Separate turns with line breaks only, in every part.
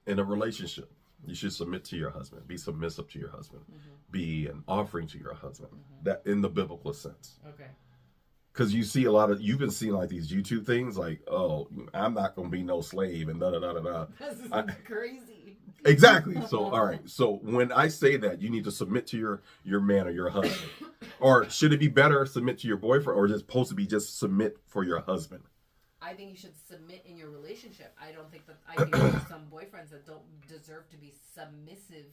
in a relationship, you should submit to your husband, be submissive to your husband, be an offering to your husband. That in the biblical sense.
Okay.
Because you've been seeing like these YouTube things, like, oh, I'm not gonna be no slave and da da da da da.
This is crazy.
Exactly. So all right. So when I say that, you need to submit to your man or your husband, or should it be better submit to your boyfriend, or is it supposed to be just submit for your husband?
I think you should submit in your relationship. I think there's some boyfriends that don't deserve to be submissive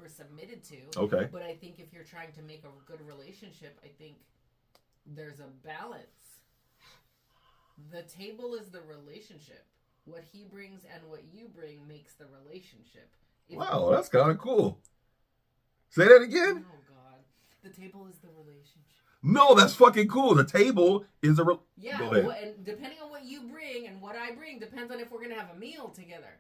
or submitted to.
Okay.
But I think if you're trying to make a good relationship, I think there's a balance. The table is the relationship. What he brings and what you bring makes the relationship.
Wow, that's kind of cool. Say that again.
Oh God, the table is the relationship.
No, that's fucking cool. The table is
yeah.
Go ahead.
And depending on what you bring and what I bring, depends on if we're gonna have a meal together.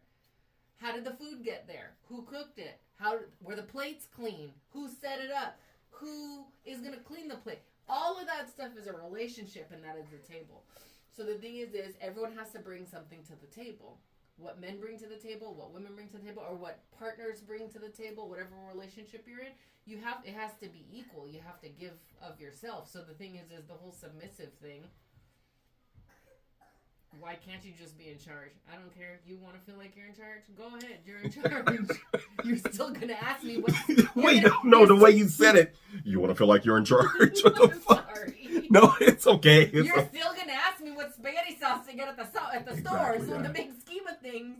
How did the food get there? Who cooked it? How were the plates clean? Who set it up? Who is gonna clean the plate? All of that stuff is a relationship, and that is the table. So the thing is everyone has to bring something to the table. What men bring to the table, what women bring to the table, or what partners bring to the table, whatever relationship you're in, it has to be equal. You have to give of yourself. So the thing is the whole submissive thing. Why can't you just be in charge? I don't care. You want to feel like you're in charge? Go ahead. You're in charge. You're still going to ask me what...
Wait, no, the way you said it. You want to feel like you're in charge? What the fuck?
Sorry.
No, it's okay.
You're still going to ask me what spaghetti sauce to get at the store.
Exactly,
So
yeah.
in the big scheme of things,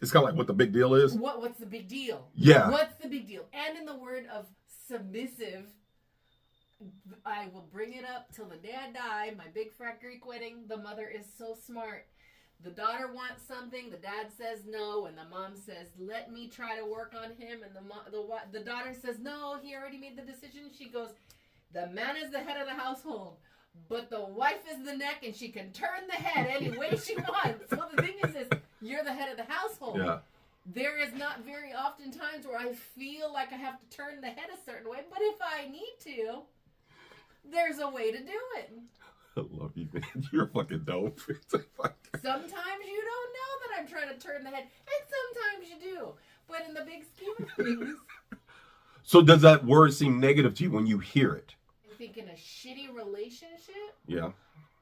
it's kind of like what the big deal is.
What's the big deal?
Yeah.
What's the big deal? And in the word of submissive... I will bring it up till the day I die. My big frat Greek wedding, the mother is so smart. The daughter wants something, the dad says no, and the mom says, let me try to work on him. And the daughter says, no, he already made the decision. She goes, the man is the head of the household, but the wife is the neck, and she can turn the head any way she wants. So the thing is you're the head of the household.
Yeah.
There is not very often times where I feel like I have to turn the head a certain way, but if I need to, there's a way to do it.
I love you, man. You're fucking dope.
Sometimes you don't know that I'm trying to turn the head, and sometimes you do. But in the big scheme of things...
So does that word seem negative to you when you hear it?
I think in a shitty relationship...
Yeah.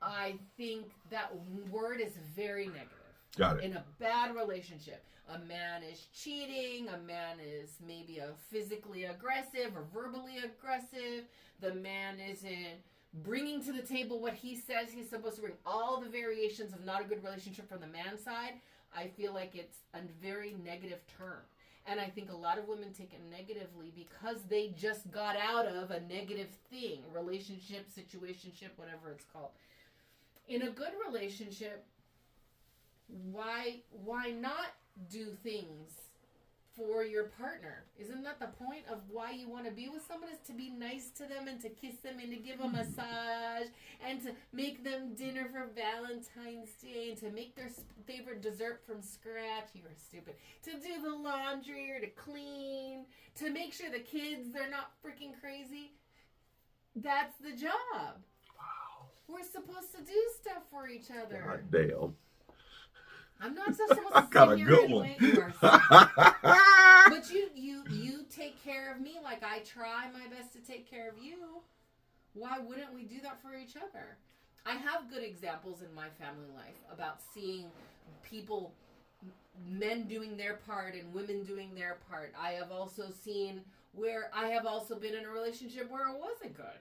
I think that word is very negative.
Got it.
In a bad relationship. A man is cheating. A man is maybe physically aggressive or verbally aggressive. The man isn't bringing to the table what he says he's supposed to bring. All the variations of not a good relationship from the man's side, I feel like it's a very negative term. And I think a lot of women take it negatively because they just got out of a negative thing. Relationship, situationship, whatever it's called. In a good relationship, why not do things for your partner? Isn't that the point of why you want to be with someone, is to be nice to them and to kiss them and to give a massage and to make them dinner for Valentine's Day and to make their favorite dessert from scratch? You're stupid. To do the laundry or to clean, to make sure the kids, they're not freaking crazy. That's the job.
Wow.
We're supposed to do stuff for each other.
God damn.
I'm not so supposed to
got
sit
a
here
good
and
one.
wait. You are but you take care of me like I try my best to take care of you. Why wouldn't we do that for each other? I have good examples in my family life about seeing people, men doing their part and women doing their part. I have also seen where I have also been in a relationship where it wasn't good.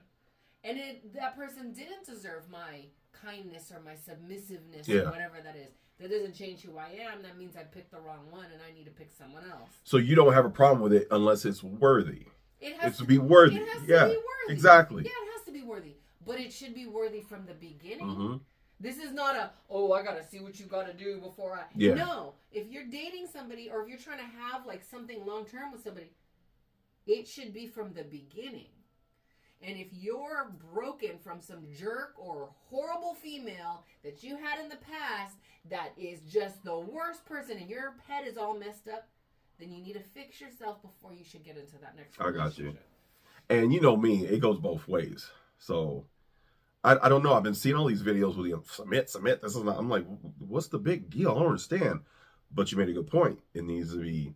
And that person didn't deserve my kindness or my submissiveness or whatever that is. That doesn't change who I am. That means I picked the wrong one and I need to pick someone else.
So you don't have a problem with it unless it's worthy.
It has
to be worthy.
It has to be worthy.
Exactly.
Yeah, it has to be worthy. But it should be worthy from the beginning.
Mm-hmm.
This is not I got to see what you got to do before I...
Yeah.
No. If you're dating somebody or if you're trying to have like something long-term with somebody, it should be from the beginning. And if you're broken from some jerk or horrible female that you had in the past that is just the worst person and your head is all messed up, then you need to fix yourself before you should get into that next relationship.
I got you. And you know me, it goes both ways. So I don't know. I've been seeing all these videos with you submit. This is not. I'm like, what's the big deal? I don't understand. But you made a good point. It needs to be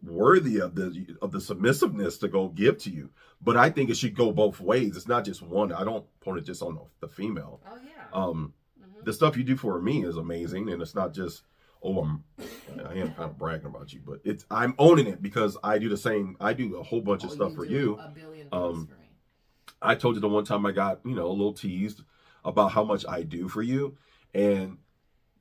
worthy of the submissiveness to go give to you. But I think it should go both ways. It's not just one. I don't point it just on the female.
Oh yeah.
The stuff you do for me is amazing, and it's not just I am kind of bragging about you, but I'm owning it because I do the same. I do a whole bunch of stuff for you.
A billion things for me.
I told you the one time I got, a little teased about how much I do for you. And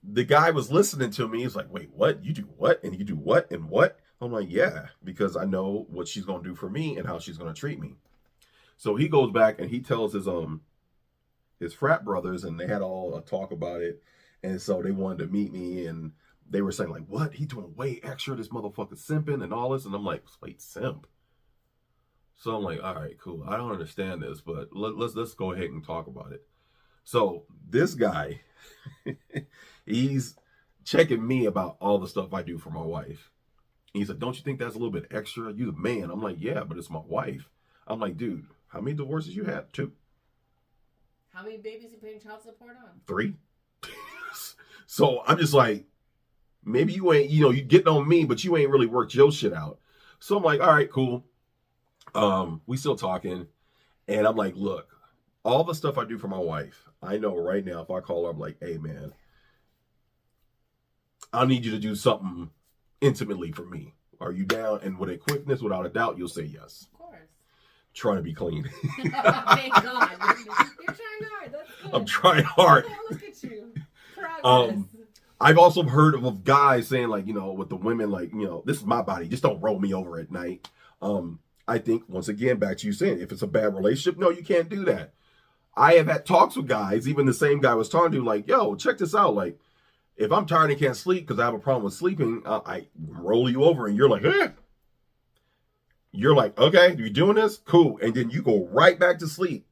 the guy was listening to me. He's like, wait, what? You do what? And you do what? And what? I'm like, yeah, because I know what she's going to do for me and how she's going to treat me. So he goes back and he tells his frat brothers, and they had all a talk about it. And so they wanted to meet me, and they were saying like, what? He doing way extra, this motherfucker simping and all this. And I'm like, wait, simp? So I'm like, all right, cool. I don't understand this, but let's go ahead and talk about it. So this guy, he's checking me about all the stuff I do for my wife. He said, don't you think that's a little bit extra? You the man. I'm like, yeah, but it's my wife. I'm like, dude, how many divorces you had? 2.
How many babies you paying child support on?
3. So I'm just like, maybe you ain't, you getting on me, but you ain't really worked your shit out. So I'm like, all right, cool. We still talking, and I'm like, look, all the stuff I do for my wife, I know right now if I call her, I'm like, hey man, I need you to do something intimately for me. Are you down? And with a quickness, without a doubt, you'll say yes.
Of course.
Trying to be clean.
Thank God. You're trying hard. That's good.
I'm trying hard.
Yeah, look at you. Progress.
I've also heard of guys saying like, with the women, like, this is my body. Just don't roll me over at night. I think, once again, back to you saying, if it's a bad relationship, no, you can't do that. I have had talks with guys, even the same guy I was talking to, like, yo, check this out. Like, if I'm tired and can't sleep because I have a problem with sleeping, I roll you over and you're like, eh. You're like, okay, you doing this? Cool. And then you go right back to sleep.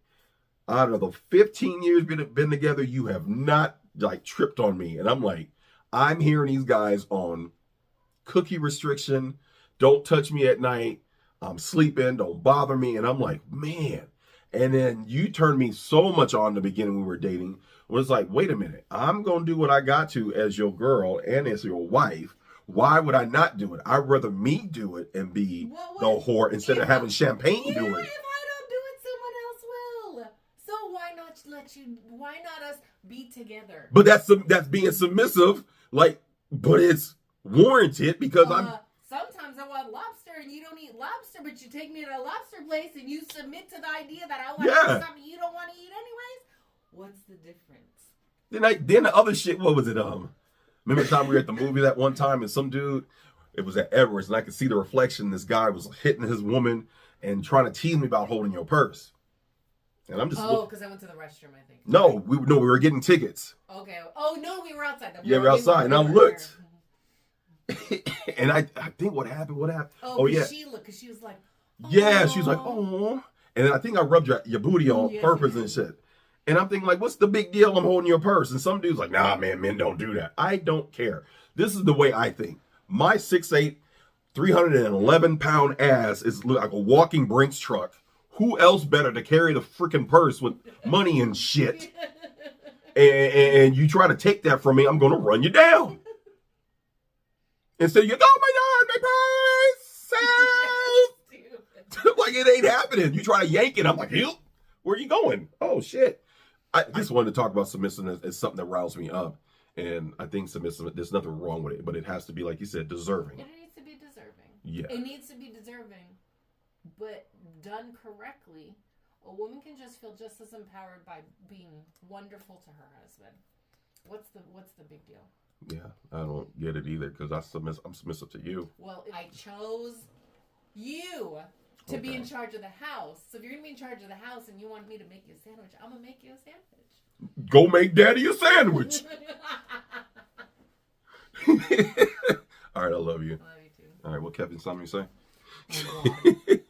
Out of the 15 years been together, you have not, like, tripped on me. And I'm like, I'm hearing these guys on cookie restriction, don't touch me at night, I'm sleeping, don't bother me. And I'm like, man. And then you turned me so much on in the beginning when we were dating. It was like, wait a minute. I'm going to do what I got to as your girl and as your wife. Why would I not do it? I'd rather me do it and be the whore instead of having champagne do it.
If I don't do it, someone else will. So why not us be together?
But that's being submissive. Like, but it's warranted because
Sometimes I want lobster and you don't eat lobster, but you take me to a lobster place and you submit to the idea that I want to eat something you don't want to eat anyways. What's the difference?
Then the other shit, what was it? Remember the time we were at the movie that one time and some dude, it was at Edwards, and I could see the reflection. This guy was hitting his woman and trying to tease me about holding your purse. And I'm just
because I went to the restroom, I think.
No, we were getting tickets.
Okay. Oh no, we were outside.
We were outside, and I looked. And I think what happened?
Oh yeah. She looked, because she was like, oh.
Yeah, she was like, oh. And I think I rubbed your booty on purpose and shit. And I'm thinking like, what's the big deal? I'm holding your purse. And some dude's like, nah, man, men don't do that. I don't care. This is the way I think. My 6'8", 311-pound ass is like a walking Brinks truck. Who else better to carry the freaking purse with money and shit? And you try to take that from me, I'm going to run you down. Instead, you go, oh my God, my purse! Like, it ain't happening. You try to yank it, I'm like, where are you going? Oh, shit. I just wanted to talk about submissiveness as something that riles me up. And I think submissive, there's nothing wrong with it, but it has to be, like you said, deserving.
It needs to be deserving.
Yeah.
It needs to be deserving. But done correctly, a woman can just feel just as empowered by being wonderful to her husband. What's the big deal?
Yeah, I don't get it either because I'm submissive to you.
Well, I chose you to be in charge of the house. So if you're going to be in charge of the house and you want me to make you a sandwich, I'm going to make you a sandwich.
Go make daddy a sandwich. All right, I love you.
I love you too.
All right, what Kevin Simon say?
Oh, God.